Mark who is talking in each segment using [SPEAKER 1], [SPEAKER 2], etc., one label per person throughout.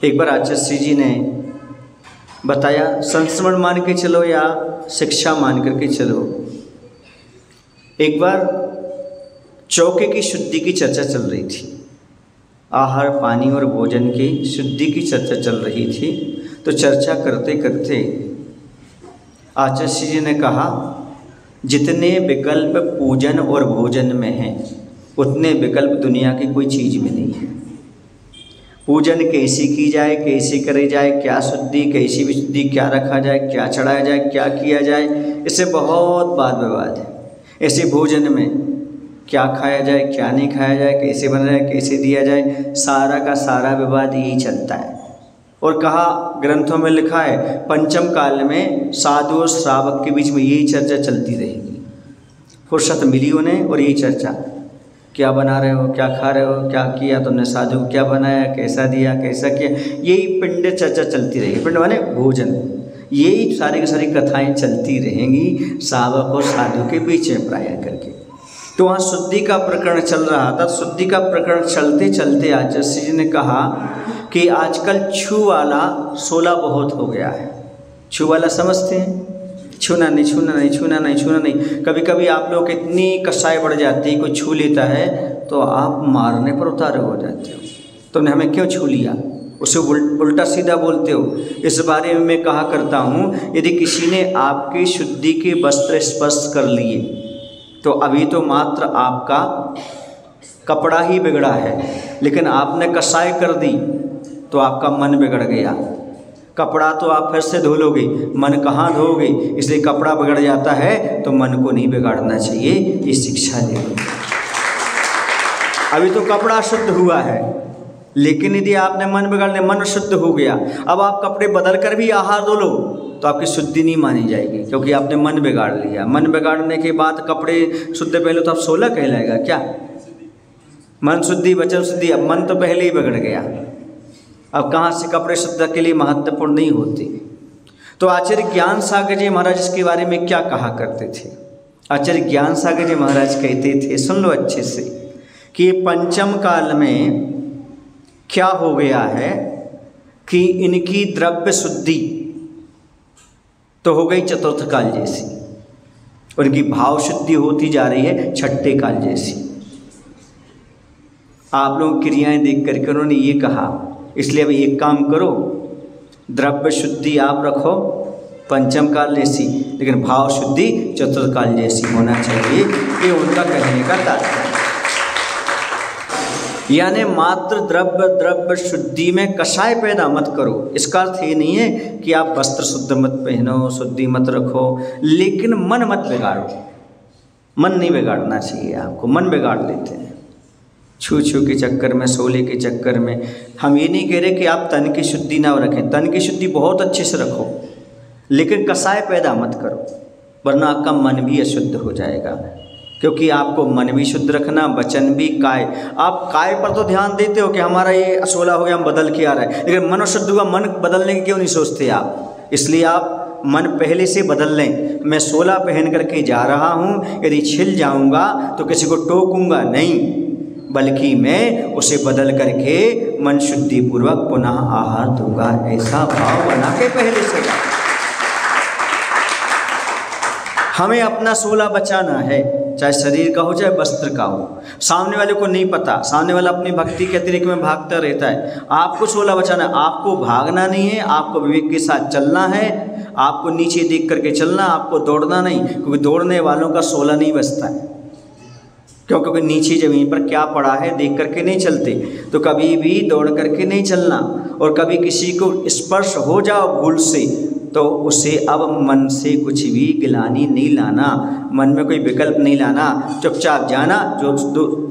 [SPEAKER 1] एक बार आचार्य जी ने बताया, संस्मरण मान के चलो या शिक्षा मान करके चलो, एक बार चौके की शुद्धि की चर्चा चल रही थी, आहार पानी और भोजन की शुद्धि की चर्चा चल रही थी। तो चर्चा करते करते आचार्य जी ने कहा, जितने विकल्प पूजन और भोजन में हैं उतने विकल्प दुनिया की कोई चीज़ में नहीं है। पूजन कैसी की जाए, कैसी करी जाए, क्या शुद्धि, कैसी विशुद्धि, क्या रखा जाए, क्या चढ़ाया जाए, क्या किया जाए, इससे बहुत वाद विवाद है। ऐसे भोजन में क्या खाया जाए, क्या नहीं खाया जाए, कैसे बनाया जाए, कैसे दिया जाए, सारा का सारा विवाद यही चलता है। और कहा, ग्रंथों में लिखा है, पंचम काल में साधु और श्रावक के बीच में यही चर्चा चलती रहेगी। फुर्सत मिली उन्हें और यही चर्चा, क्या बना रहे हो, क्या खा रहे हो, क्या किया तुमने साधु, क्या बनाया, कैसा दिया, कैसा किया, यही पिंड चर्चा चलती रहेगी। पिंड माने भोजन, यही सारी की सारी कथाएं चलती रहेंगी श्रावक और साधु के बीच में प्राय करके। तो वहाँ शुद्धि का प्रकरण चल रहा था। शुद्धि का प्रकरण चलते चलते आचार्य जी ने कहा कि आजकल छू वाला 16 बहुत हो गया है। छू वाला समझते हैं, छूना नहीं, छूना नहीं, छूना नहीं, छूना नहीं। कभी कभी आप लोग इतनी कसाई बढ़ जाती है, कोई छू लेता है तो आप मारने पर उतारे हो जाते हो, तुमने हमें क्यों छू लिया, उसे उल्टा सीधा बोलते हो। इस बारे में मैं कहा करता हूँ, यदि किसी ने आपकी शुद्धि के वस्त्र स्पर्श कर लिए तो अभी तो मात्र आपका कपड़ा ही बिगड़ा है, लेकिन आपने कसाई कर दी तो आपका मन बिगड़ गया। कपड़ा तो आप फिर से धो लोगे, मन कहाँ धोगे, इसलिए कपड़ा बिगड़ जाता है तो मन को नहीं बिगाड़ना चाहिए, ये शिक्षा ले लो। अभी तो कपड़ा शुद्ध हुआ है, लेकिन यदि आपने मन बिगाड़ लिया, मन शुद्ध हो गया, अब आप कपड़े बदल कर भी आहार धो लो तो आपकी शुद्धि नहीं मानी जाएगी, क्योंकि आपने मन बिगाड़ लिया। मन बिगाड़ने के बाद कपड़े शुद्ध पहले तो आप 16 कहलाएगा क्या? मन शुद्धि वचन शुद्धि, अब मन तो पहले ही बिगड़ गया, अब कहाँ से कपड़े शुद्ध के लिए महत्वपूर्ण नहीं होते। तो आचार्य ज्ञान सागर जी महाराज इसके बारे में क्या कहा करते थे? आचार्य ज्ञान सागर जी महाराज कहते थे, सुन लो अच्छे से, कि पंचम काल में क्या हो गया है कि इनकी द्रव्य शुद्धि तो हो गई चतुर्थ काल जैसी, और इनकी भाव शुद्धि होती जा रही है छठे काल जैसी। आप लोग क्रियाएं देख करके उन्होंने ये कहा, इसलिए अभी एक काम करो, द्रव्य शुद्धि आप रखो पंचम काल जैसी, लेकिन भाव शुद्धि चतुर्थ काल जैसी होना चाहिए, ये उनका कहने का तात्पर्य। यानी मात्र द्रव्य शुद्धि में कषाय पैदा मत करो। इसका अर्थ ये नहीं है कि आप वस्त्र शुद्ध मत पहनो, शुद्धि मत रखो, लेकिन मन मत बिगाड़ो। मन नहीं बिगाड़ना चाहिए आपको, मन बिगाड़ लेते हैं छू के चक्कर में, सोले के चक्कर में। हम ये नहीं कह रहे कि आप तन की शुद्धि ना रखें, तन की शुद्धि बहुत अच्छे से रखो, लेकिन कसाय पैदा मत करो, वरना आपका मन भी अशुद्ध हो जाएगा। क्योंकि आपको मन भी शुद्ध रखना, वचन भी, काय। आप काय पर तो ध्यान देते हो कि हमारा ये 16 हो गया, हम बदल के आ रहा है, लेकिन मन अशुद्ध हुआ, मन बदलने की क्यों नहीं सोचते आप? इसलिए आप मन पहले से बदल लें। मैं 16 पहन करके जा रहा हूँ, यदि छिल जाऊँगा तो किसी को टोकूँगा नहीं, बल्कि मैं उसे बदल करके मन शुद्धि पूर्वक पुनः आहार दूंगा, ऐसा भाव बना के पहले से। हमें अपना 16 बचाना है, चाहे शरीर का हो चाहे वस्त्र का हो। सामने वाले को नहीं पता, सामने वाला अपनी भक्ति के अतिरिक्त में भागता रहता है। आपको 16 बचाना है, आपको भागना नहीं है, आपको विवेक के साथ चलना है, आपको नीचे देख करके चलना, आपको दौड़ना नहीं, क्योंकि दौड़ने वालों का 16 नहीं बचता है। क्योंकि नीचे ज़मीन पर क्या पड़ा है देख करके नहीं चलते, तो कभी भी दौड़ करके नहीं चलना। और कभी किसी को स्पर्श हो जाओ भूल से तो उसे अब मन से कुछ भी गिलानी नहीं लाना, मन में कोई विकल्प नहीं लाना, चुपचाप जाना, जो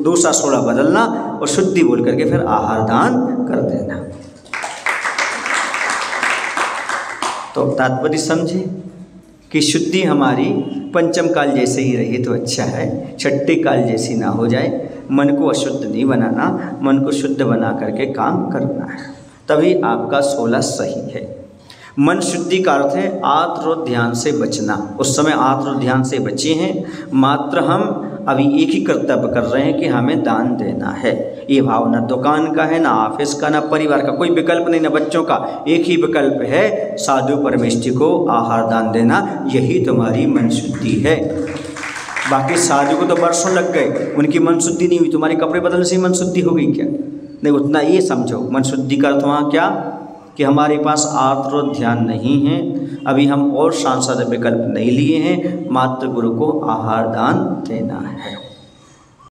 [SPEAKER 1] दूसरा 16 बदलना और शुद्धि बोल करके फिर आहार दान कर देना। तो तात्पर्य समझे कि शुद्धि हमारी पंचम काल जैसे ही रही तो अच्छा है, छठे काल जैसी ना हो जाए। मन को अशुद्ध नहीं बनाना, मन को शुद्ध बना करके काम करना है, तभी आपका 16 सही है। मन शुद्धि का अर्थ है आत्र और ध्यान से बचना। उस समय आत्र और ध्यान से बचे हैं, मात्र हम अभी एक ही कर्तव्य कर रहे हैं कि हमें दान देना है। ये भाव ना दुकान का है, ना ऑफिस का, ना परिवार का, कोई विकल्प नहीं, ना बच्चों का। एक ही विकल्प है, साधु परमेष्ठी को आहार दान देना, यही तुम्हारी मन शुद्धि है। बाकी साधु को तो वर्षों लग गए, उनकी मन शुद्धि नहीं हुई, तुम्हारे कपड़े बदलने से मन शुद्धि हो गई क्या? नहीं, उतना ये समझो। मन शुद्धि का अर्थ वहाँ क्या कि हमारे पास आर्द्र ध्यान नहीं है, अभी हम और सांसारिक विकल्प नहीं लिए हैं, मात्र गुरु को आहार दान देना है।